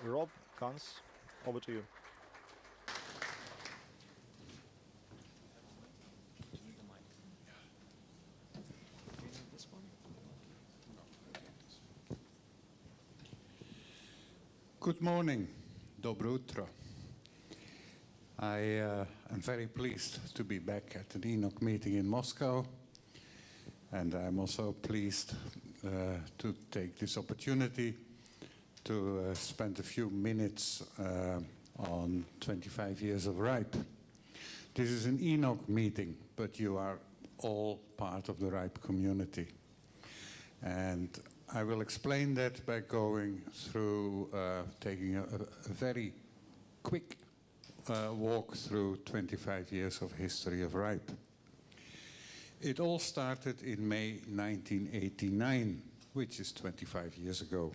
Rob Kans, over to you. Good morning, dobro jutro. I am very pleased to be back at an ENOG meeting in Moscow, and I'm also pleased to take this opportunity to spend a few minutes on 25 years of RIPE. This is an ENOG meeting, but you are all part of the RIPE community. And I will explain that by going through, taking a very quick walk through 25 years of history of RIPE. It all started in May 1989, which is 25 years ago,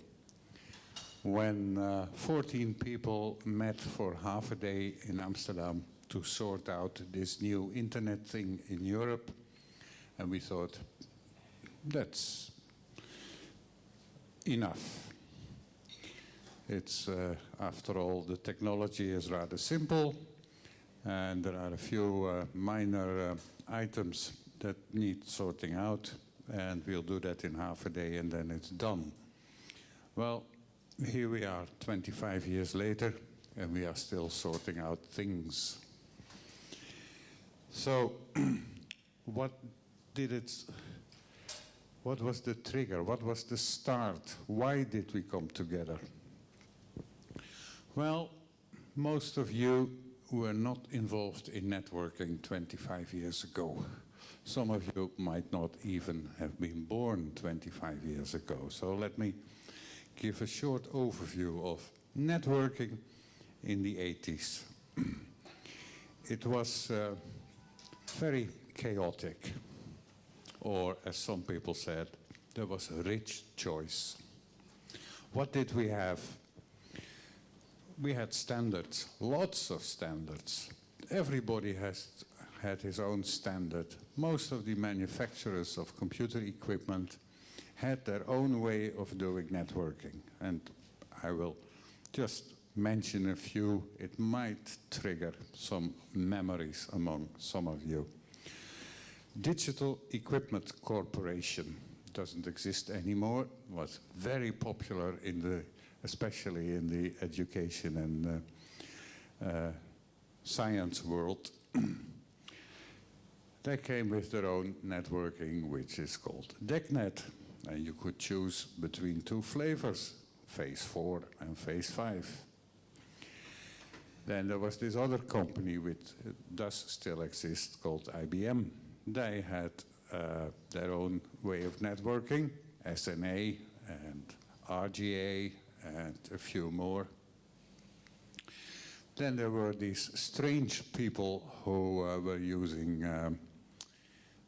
when 14 people met for half a day in Amsterdam to sort out this new internet thing in Europe. And we thought, that's enough. It's, after all, the technology is rather simple, and there are a few minor items that need sorting out, and we'll do that in half a day, and then it's done. Well, here we are 25 years later, and we are still sorting out things. So, what was the trigger? What was the start? Why did we come together? Well, most of you were not involved in networking 25 years ago. Some of you might not even have been born 25 years ago. So let me give a short overview of networking in the 80s. It was very chaotic. Or, as some people said, there was a rich choice. What did we have? We had standards, lots of standards. Everybody had his own standard. Most of the manufacturers of computer equipment had their own way of doing networking. And I will just mention a few. It might trigger some memories among some of you. Digital Equipment Corporation doesn't exist anymore. It was very popular especially in the education and science world. They came with their own networking, which is called DECnet. And you could choose between two flavors, phase 4 and phase 5. Then there was this other company which does still exist called IBM. They had their own way of networking, SNA and RGA and a few more. Then there were these strange people who were using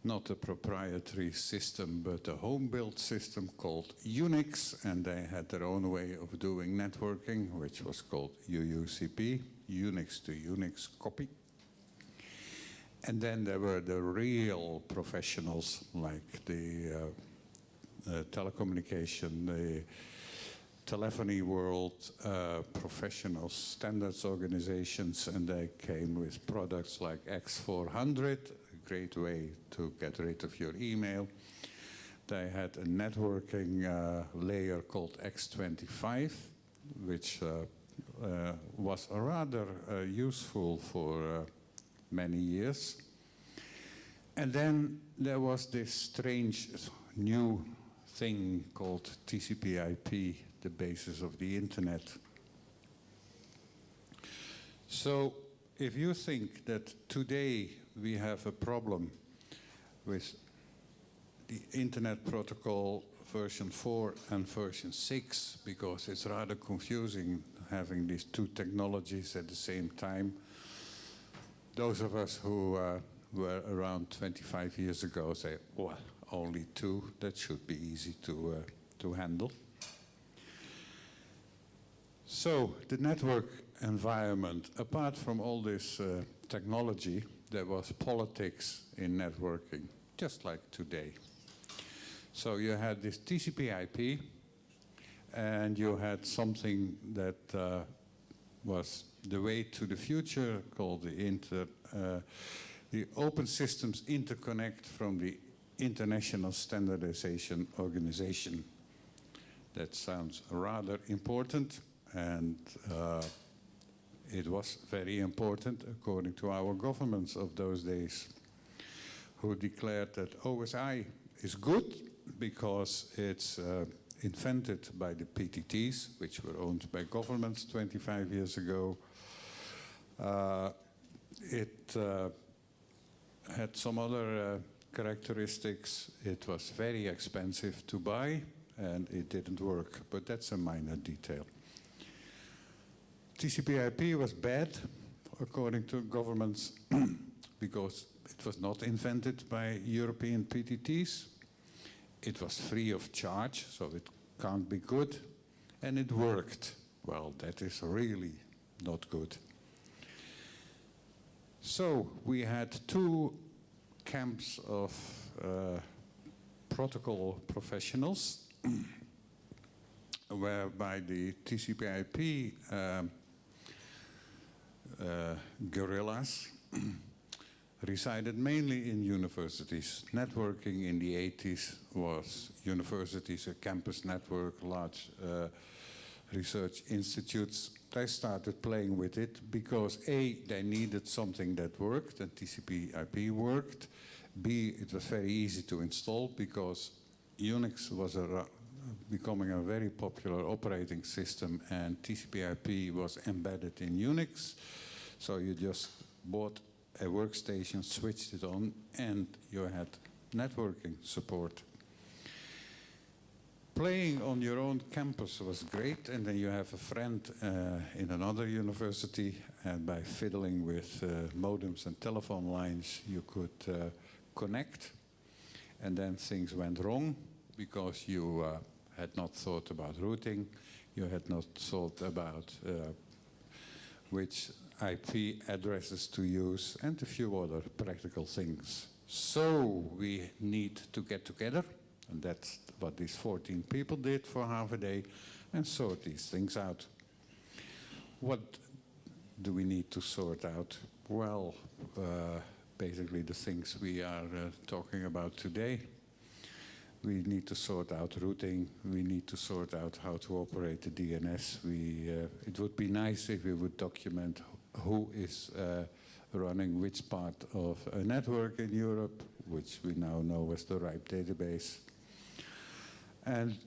not a proprietary system, but a home-built system called Unix, and they had their own way of doing networking, which was called UUCP, Unix to Unix copy. And then there were the real professionals, like the telecommunication, the telephony world, professional standards organizations, and they came with products like X400, a great way to get rid of your email. They had a networking layer called X25, which was rather useful for many years. And then there was this strange new thing called TCP/IP, the basis of the internet. So if you think that today we have a problem with the internet protocol version 4 and version 6, because it's rather confusing having these two technologies at the same time, those of us who were around 25 years ago say, well, only two, that should be easy to handle. So the network environment, apart from all this technology, there was politics in networking, just like today. So you had this TCP/IP, and you had something that was the way to the future, called the Open Systems Interconnect from the International Standardization Organization. That sounds rather important, and it was very important according to our governments of those days, who declared that OSI is good because it's invented by the PTTs, which were owned by governments 25 years ago. It had some other characteristics. It was very expensive to buy, and it didn't work, but that's a minor detail. TCP/IP was bad, according to governments, because it was not invented by European PTTs. It was free of charge, so it can't be good, and it worked. Well, that is really not good. So we had two camps of protocol professionals, whereby the TCP/IP guerrillas resided mainly in universities. Networking in the 80s was universities, a campus network, large research institutes. They started playing with it because A, they needed something that worked, and TCP/IP worked. B, it was very easy to install because Unix was becoming a very popular operating system, and TCP/IP was embedded in Unix. So you just bought a workstation, switched it on, and you had networking support. Playing on your own campus was great, and then you have a friend in another university, and by fiddling with modems and telephone lines, you could connect, and then things went wrong because you had not thought about routing, you had not thought about which IP addresses to use, and a few other practical things. So we need to get together, and that's what these 14 people did for half a day, and sort these things out. What do we need to sort out? Well, basically the things we are talking about today. We need to sort out routing. We need to sort out how to operate the DNS. It would be nice if we would document who is running which part of a network in Europe, which we now know as the RIPE database. And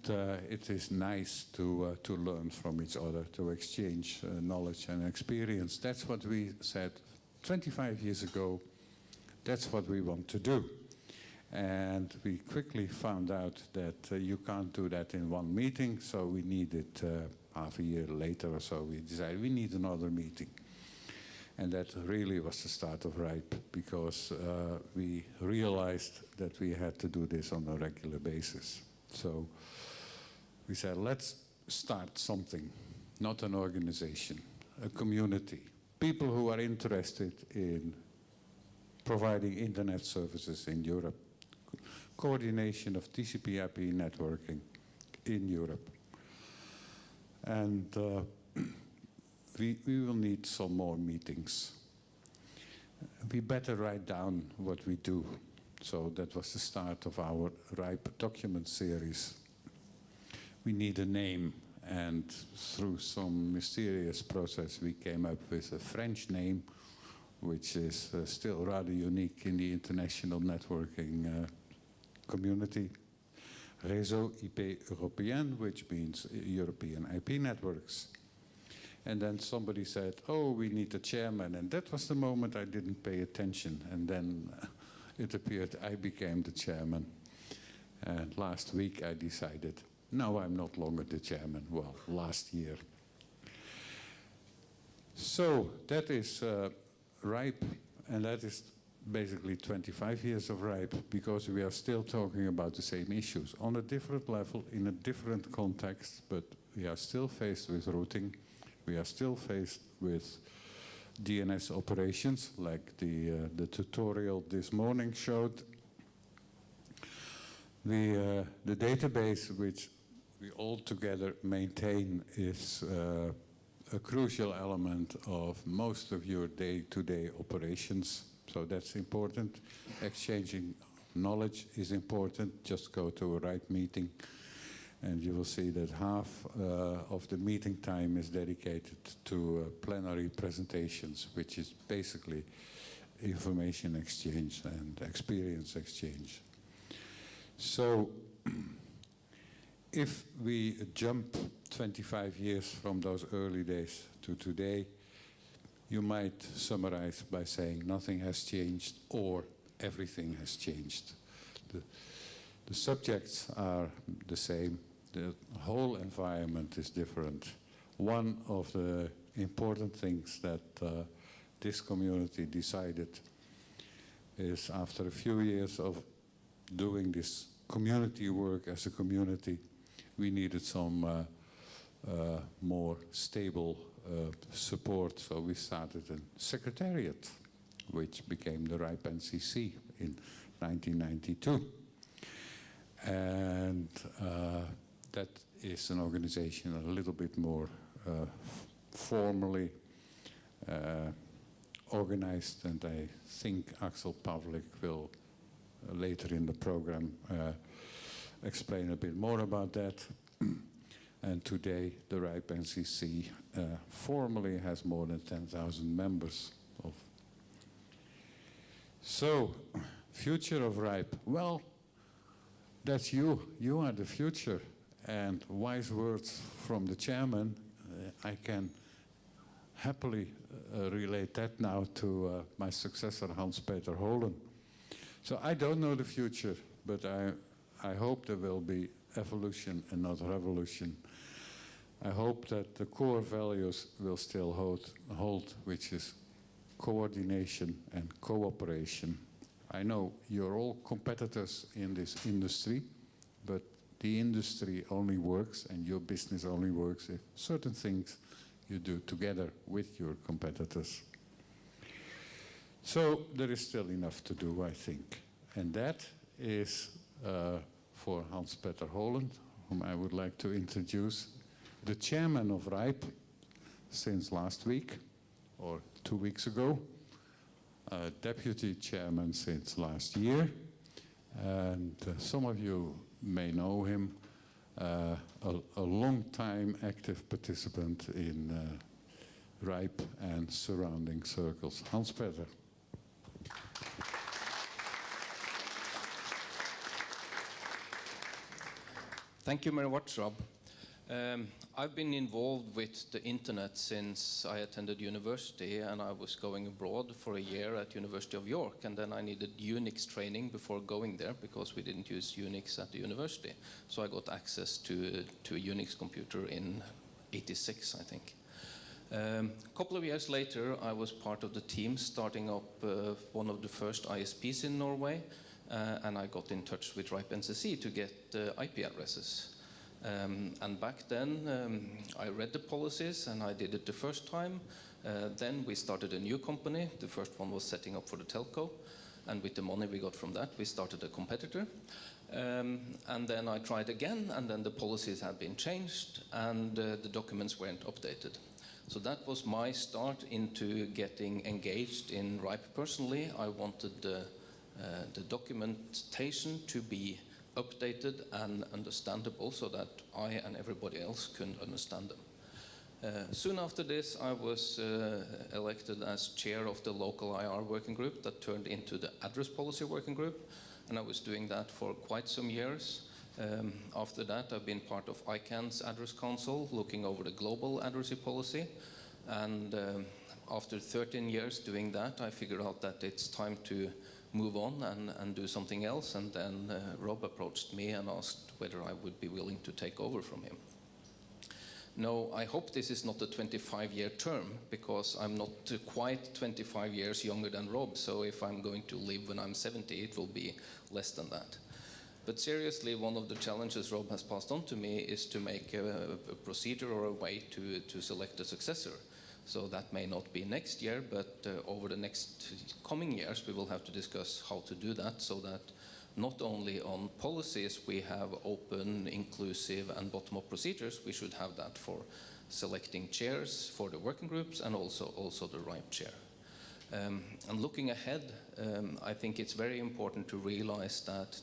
it is nice to learn from each other, to exchange knowledge and experience. That's what we said 25 years ago. That's what we want to do. And we quickly found out that you can't do that in one meeting, so we needed half a year later or so, we decided we need another meeting. And that really was the start of RIPE, because we realized that we had to do this on a regular basis. So we said, let's start something, not an organization, a community. People who are interested in providing internet services in Europe. Coordination of TCP/IP networking in Europe. And we will need some more meetings. We better write down what we do. So that was the start of our RIPE document series. We need a name, and through some mysterious process we came up with a French name, which is still rather unique in the international networking community. Réseau IP Européen, which means European IP networks. And then somebody said, oh, we need a chairman, and that was the moment I didn't pay attention, and then it appeared I became the chairman. And last week I decided, no, I'm not longer the chairman. Well, last year. So that is RIPE, and that is basically 25 years of RIPE, because we are still talking about the same issues on a different level, in a different context, but we are still faced with routing. We are still faced with DNS operations, like the tutorial this morning showed. The database which we all together maintain is a crucial element of most of your day-to-day operations. So that's important. Exchanging knowledge is important. Just go to a RIPE meeting and you will see that half of the meeting time is dedicated to plenary presentations, which is basically information exchange and experience exchange. So if we jump 25 years from those early days to today, you might summarize by saying nothing has changed or everything has changed. The subjects are the same, the whole environment is different. One of the important things that this community decided is, after a few years of doing this community work as a community, we needed some more stable support, so we started a secretariat, which became the RIPE NCC in 1992. And that is an organization a little bit more formally organized, and I think Axel Pavlik will later in the program explain a bit more about that. And today the RIPE NCC formally has more than 10,000 members. So, future of RIPE. Well, that's you. You are the future. And wise words from the chairman, I can happily relate that now to my successor, Hans-Peter Holen. So I don't know the future, but I hope there will be evolution and not revolution. I hope that the core values will still hold, which is coordination and cooperation. I know you're all competitors in this industry, but the industry only works and your business only works if certain things you do together with your competitors. So there is still enough to do, I think. And that is for Hans-Peter Holen, whom I would like to introduce, the chairman of RIPE since last week, or 2 weeks ago, deputy chairman since last year, and some of you may know him, a long-time active participant in RIPE and surrounding circles. Hans-Peter. Thank you very much, Rob. I've been involved with the internet since I attended university, and I was going abroad for a year at University of York, and then I needed Unix training before going there because we didn't use Unix at the university. So I got access to a Unix computer in '86, I think. A couple of years later, I was part of the team starting up one of the first ISPs in Norway, and I got in touch with RIPE NCC to get IP addresses. And back then, I read the policies and I did it the first time. Then we started a new company. The first one was setting up for the telco. And with the money we got from that, we started a competitor. And then I tried again, and then the policies had been changed and the documents weren't updated. So that was my start into getting engaged in RIPE personally. I wanted the documentation to be updated and understandable so that I and everybody else could understand them. Soon after this, I was elected as chair of the local IR working group that turned into the address policy working group, and I was doing that for quite some years. After that, I've been part of ICANN's Address Council, looking over the global addressing policy, and after 13 years doing that, I figured out that it's time to move on and do something else, and then Rob approached me and asked whether I would be willing to take over from him. No, I hope this is not a 25-year term, because I'm not quite 25 years younger than Rob, so if I'm going to live when I'm 70, it will be less than that. But seriously, one of the challenges Rob has passed on to me is to make a procedure or a way to select a successor. So that may not be next year, but over the next coming years, we will have to discuss how to do that so that not only on policies, we have open, inclusive, and bottom-up procedures. We should have that for selecting chairs for the working groups and also the RIPE chair. And looking ahead, I think it's very important to realize that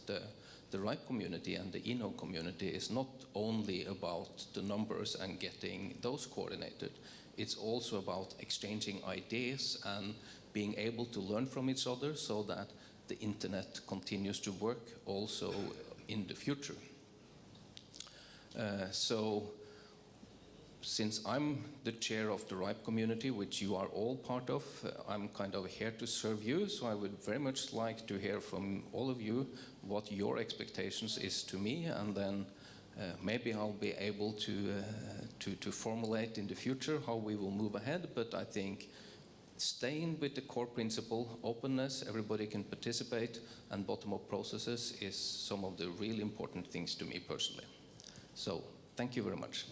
the RIPE community and the ENOG community is not only about the numbers and getting those coordinated. It's also about exchanging ideas and being able to learn from each other so that the internet continues to work also in the future. So since I'm the chair of the RIPE community, which you are all part of, I'm kind of here to serve you, so I would very much like to hear from all of you what your expectations is to me, and then maybe I'll be able to formulate in the future how we will move ahead. But I think staying with the core principle, openness, everybody can participate, and bottom-up processes is some of the really important things to me personally. So thank you very much.